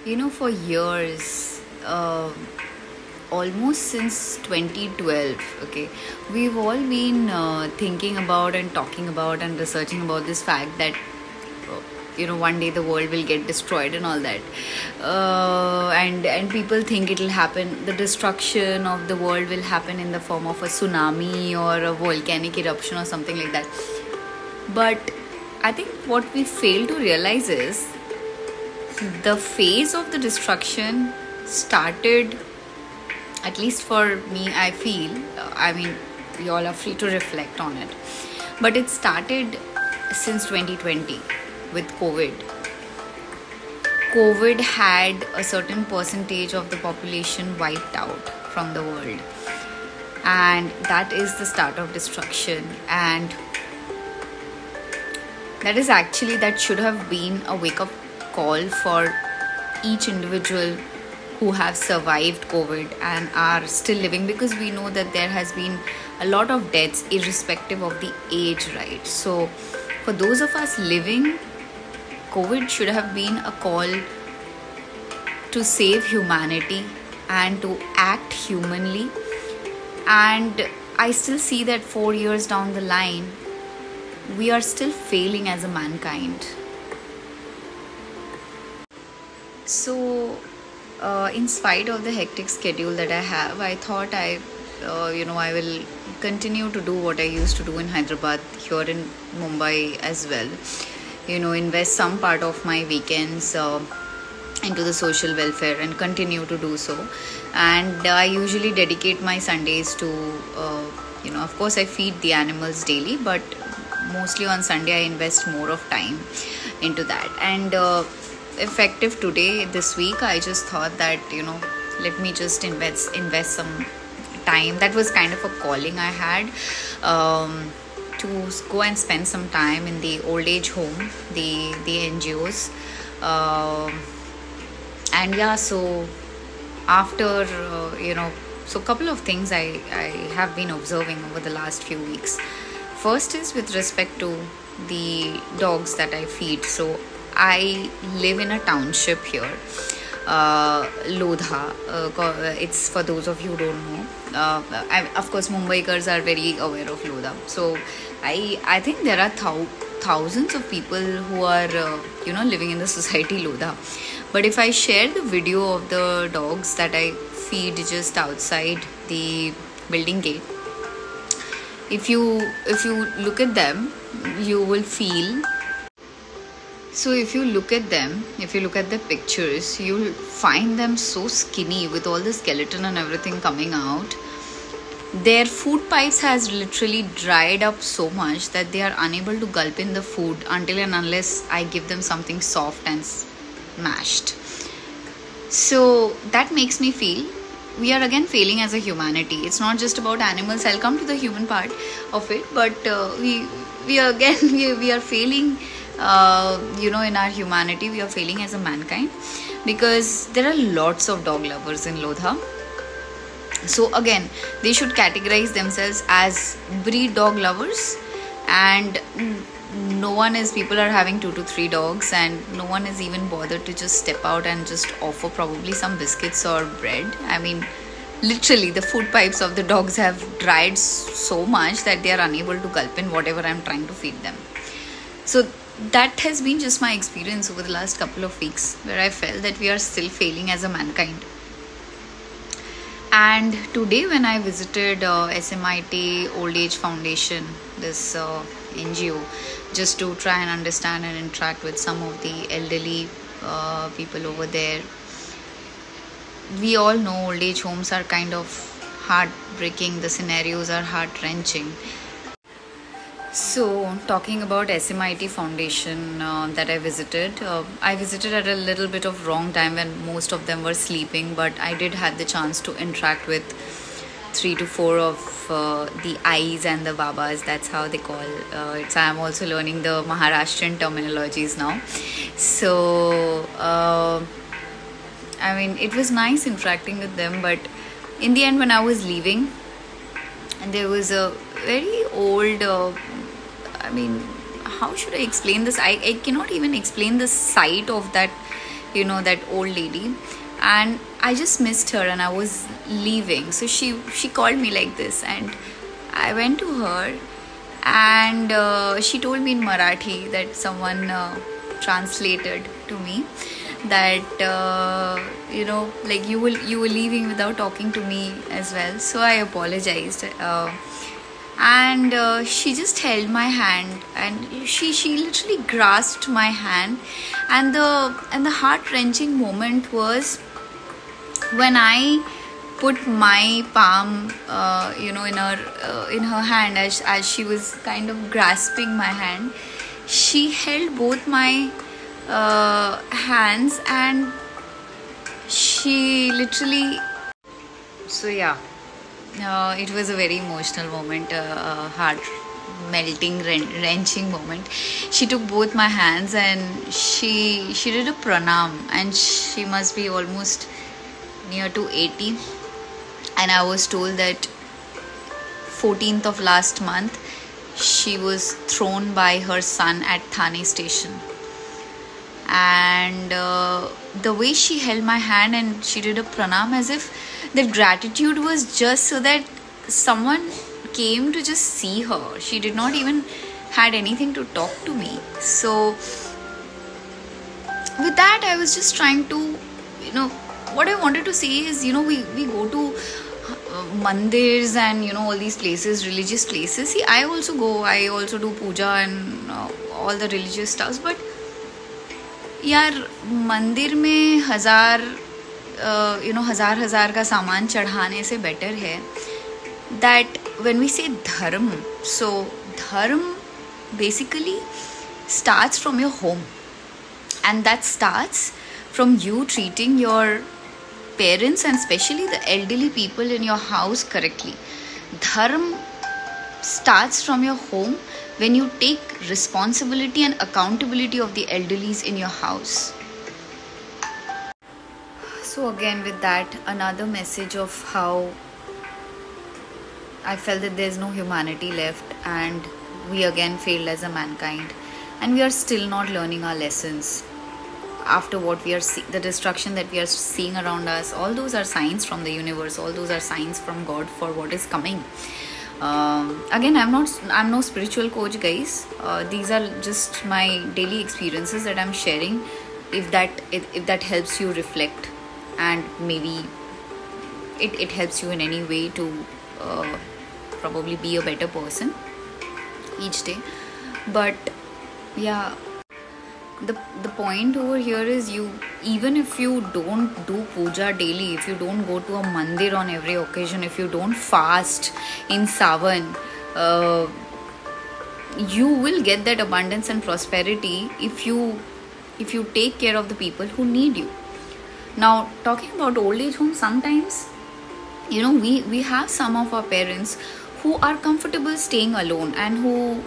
For years, almost since 2012, okay, we've all been thinking about and talking about and researching about this fact that one day the world will get destroyed and all that, and people think it'll happen. The destruction of the world will happen in the form of a tsunami or a volcanic eruption or something like that. But I think what we fail to realize is the phase of the destruction started, at least for me, I feel, you all are free to reflect on it, but it started since 2020 with COVID. COVID had a certain percentage of the population wiped out from the world, and that is the start of destruction. And that should have been a wake-up call for each individual who have survived COVID and are still living, because we know that there has been a lot of deaths irrespective of the age, right? So for those of us living, COVID should have been a call to save humanity and to act humanly. And I still see that 4 years down the line, we are still failing as a mankind. So, in spite of the hectic schedule that I have, I thought I will continue to do what I used to do in Hyderabad, here in Mumbai as well. Invest some part of my weekends into the social welfare and continue to do so. And I usually dedicate my Sundays to, of course I feed the animals daily, but mostly on Sunday I invest more of time into that. And effective today, this week, I just thought that, let me just invest some time. That was kind of a calling I had, to go and spend some time in the old age home, the NGOs. And yeah, so after, so couple of things I have been observing over the last few weeks. First is with respect to the dogs that I feed. So I live in a township here, Lodha. It's for those of you who don't know. Of course, Mumbaikars are very aware of Lodha. So I think there are thousands of people who are living in the society Lodha. But if I share the video of the dogs that I feed just outside the building gate, if you look at them, you will feel. So if you look at the pictures, you'll find them so skinny with all the skeleton and everything coming out. Their food pipes has literally dried up so much that they are unable to gulp in the food until and unless I give them something soft and mashed. So that makes me feel we are again failing as a humanity. It's not just about animals. I'll come to the human part of it, but we are failing. In our humanity, we are failing as a mankind, because there are lots of dog lovers in Lodha. So again, they should categorize themselves as breed dog lovers, and people are having 2 to 3 dogs, and no one is even bothered to just step out and just offer probably some biscuits or bread. Literally the food pipes of the dogs have dried so much that they are unable to gulp in whatever I'm trying to feed them. So that has been just my experience over the last couple of weeks, where I felt that we are still failing as a mankind. And today when I visited SMIT Old Age Foundation, this NGO, just to try and understand and interact with some of the elderly people over there. We all know old age homes are kind of heartbreaking. The scenarios are heart-wrenching. So, talking about SMIT Foundation that I visited at a little bit of wrong time when most of them were sleeping, but I did have the chance to interact with 3 to 4 of the Ais and the Babas. That's how they call it. I'm also learning the Maharashtrian terminologies now. So, it was nice interacting with them, but in the end, when I was leaving, and there was a very old how should I explain this? I cannot even explain the sight of that that old lady. And I just missed her and I was leaving. So she called me like this, and I went to her, and she told me in Marathi that someone translated to me that like you were leaving without talking to me as well. So I apologized, and she just held my hand, and she literally grasped my hand, and the heart-wrenching moment was when I put my palm in her hand, as she was kind of grasping my hand. She held both my hands, and she literally, so yeah, it was a very emotional moment, heart melting, wrenching moment. She took both my hands and she did a pranam, and she must be almost near to 80. And I was told that 14th of last month she was thrown by her son at Thane station. And the way she held my hand and she did a pranam, as if the gratitude was just so that someone came to just see her. She did not even had anything to talk to me. So with that, I was just trying to, what I wanted to say is, we go to mandirs and all these places, religious places. See, I also go, I also do puja and all the religious stuffs, but यार मंदिर में हजार का सामान चढ़ाने से better है that when we say dharm, so dharm basically starts from your home, and that starts from you treating your parents and especially the elderly people in your house correctly. Dharm starts from your home when you take responsibility and accountability of the elderlies in your house. So again, with that, another message of how I felt that there's no humanity left, and we again failed as a mankind, and we are still not learning our lessons. After what we are the destruction that we are seeing around us, all those are signs from the universe, all those are signs from God for what is coming. Again, I'm no spiritual coach, guys. These are just my daily experiences that I'm sharing. If that helps you reflect, and maybe it helps you in any way to probably be a better person each day. But yeah, the point over here is, even if you don't do puja daily, if you don't go to a mandir on every occasion, if you don't fast in Savan, you will get that abundance and prosperity if you take care of the people who need you. Now, talking about old age homes, sometimes we have some of our parents who are comfortable staying alone and who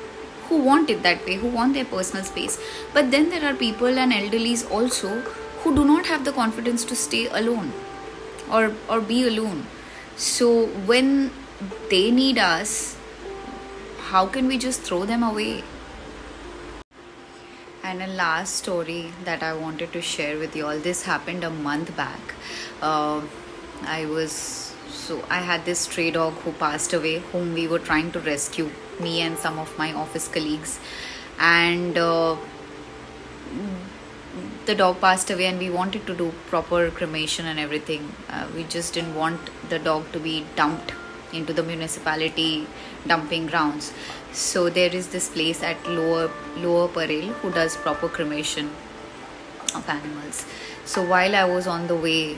want it that way, who want their personal space. But then there are people and elderlies also who do not have the confidence to stay alone or be alone. So when they need us, how can we just throw them away? And a last story that I wanted to share with you all. This happened a month back. I had this stray dog who passed away, whom we were trying to rescue, me and some of my office colleagues. And the dog passed away, and we wanted to do proper cremation and everything. We just didn't want the dog to be dumped into the municipality dumping grounds. So there is this place at Lower Parel who does proper cremation of animals. So while I was on the way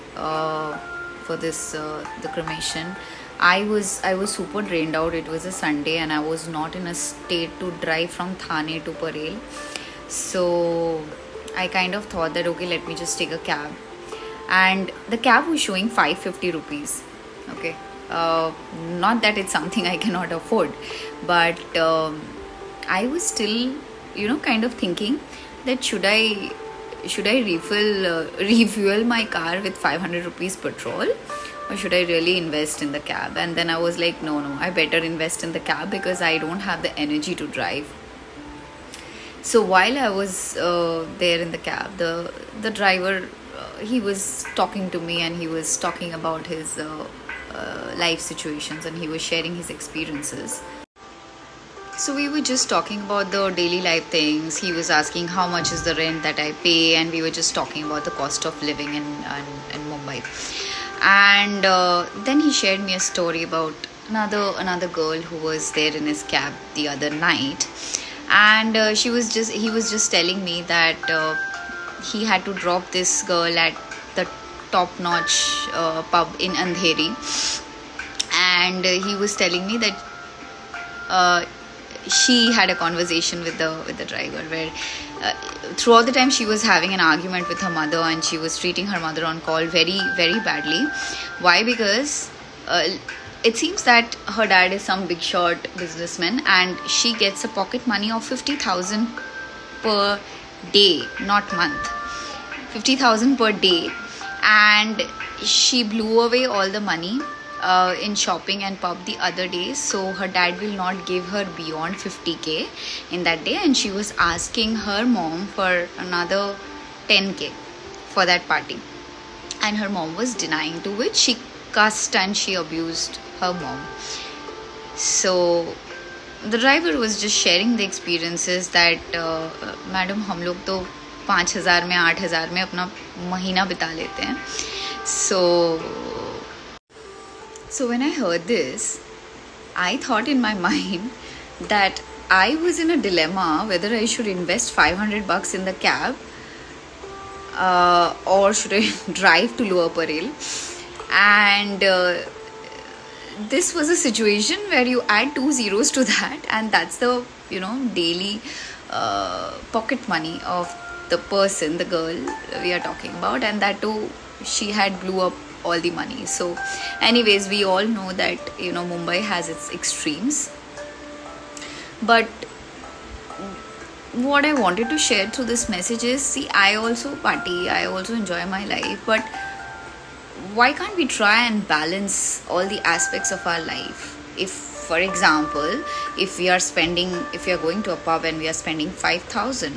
for this the cremation, I was super drained out. It was a Sunday and I was not in a state to drive from Thane to Parel. So I kind of thought that, okay, let me just take a cab. And the cab was showing 550 rupees. Okay. Not that it's something I cannot afford, but I was still, kind of thinking that should I refuel my car with 500 rupees petrol, or should I really invest in the cab? And then I was like, no, I better invest in the cab because I don't have the energy to drive. So while I was there in the cab, the driver he was talking to me and he was talking about his life situations, and he was sharing his experiences. So we were just talking about the daily life things. He was asking how much is the rent that I pay, and we were just talking about the cost of living in Mumbai. And then he shared me a story about another girl who was there in his cab the other night, and he was just telling me that he had to drop this girl at the top-notch pub in Andheri, and he was telling me that she had a conversation with the driver where throughout the time she was having an argument with her mother, and she was treating her mother on call very, very badly. Why? Because it seems that her dad is some big shot businessman, and she gets a pocket money of 50,000 per day, not month. 50,000 per day, and she blew away all the money in shopping and pub the other day. So her dad will not give her beyond 50k in that day, and she was asking her mom for another 10k for that party, and her mom was denying, to which she cussed and she abused her mom. So the driver was just sharing the experiences that madam, हम लोग तो 5,000 में 8,000 में अपना महीना बिता लेते हैं. So when I heard this, I thought in my mind that I was in a dilemma whether I should invest 500 bucks in the cab or should I drive to Lower Parel. And this was a situation where you add 2 zeros to that, and that's the daily pocket money of the person, the girl we are talking about, and that too she had blew up all the money. So anyways, we all know that Mumbai has its extremes, but what I wanted to share through this message is, see, I also party, I also enjoy my life, but why can't we try and balance all the aspects of our life? If, for example, if we are going to a pub and we are spending 5,000,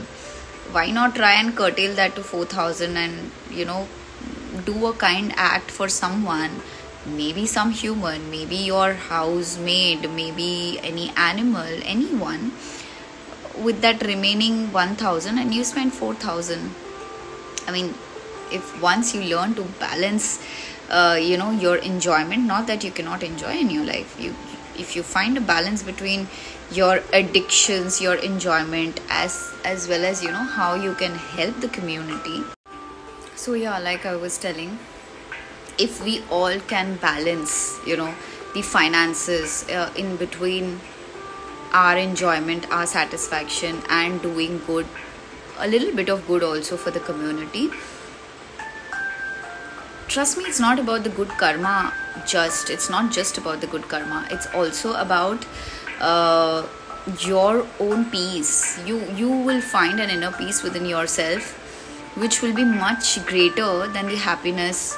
why not try and curtail that to 4,000 and do a kind act for someone, maybe some human, maybe your housemaid, maybe any animal, anyone, with that remaining 1,000, and you spend 4,000. I mean, if once you learn to balance your enjoyment, not that you cannot enjoy in your life, if you find a balance between your addictions, your enjoyment, as well as how you can help the community. So yeah, like I was telling, if we all can balance the finances in between our enjoyment, our satisfaction, and doing good, a little bit of good also for the community, trust me, it's not about the good karma. It's not just about the good karma. It's also about your own peace. You will find an inner peace within yourself, which will be much greater than the happiness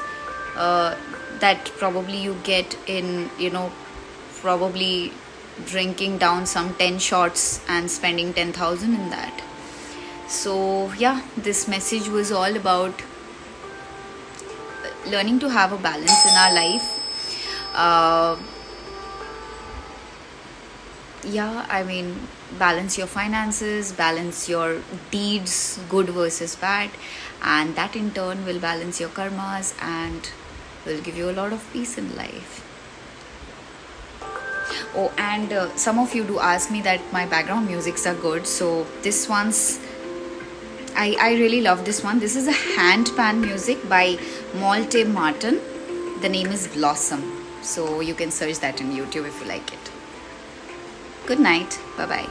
that probably you get in probably drinking down some 10 shots and spending 10,000 in that. So yeah, this message was all about learning to have a balance in our life. Balance your finances, balance your deeds, good versus bad, and that in turn will balance your karmas and will give you a lot of peace in life. Oh, and some of you do ask me that my background musics are good, so this one's I really love this one. This is a handpan music by Malte Martin. The name is Blossom, so you can search that on YouTube if you like it. Good night. Bye bye.